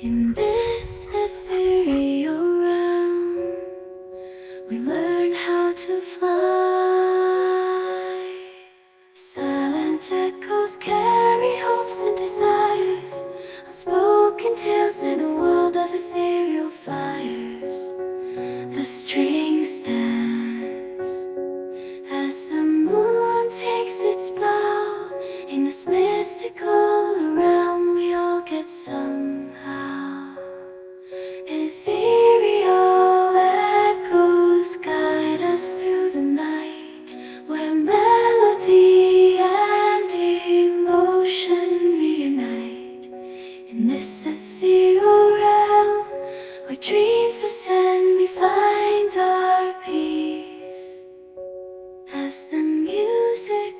In this ethereal realm, we learn how to fly. Silent echoes carry hopes and desires, unspoken tales in a world of ethereal fires. The strings dance as the moon takes its bow. In this mystical realm, we all get somehow. Ethereal echoes guide us through the night, where melody and emotion reunite. In this ethereal realm, where dreams ascend, we find our peace. As the music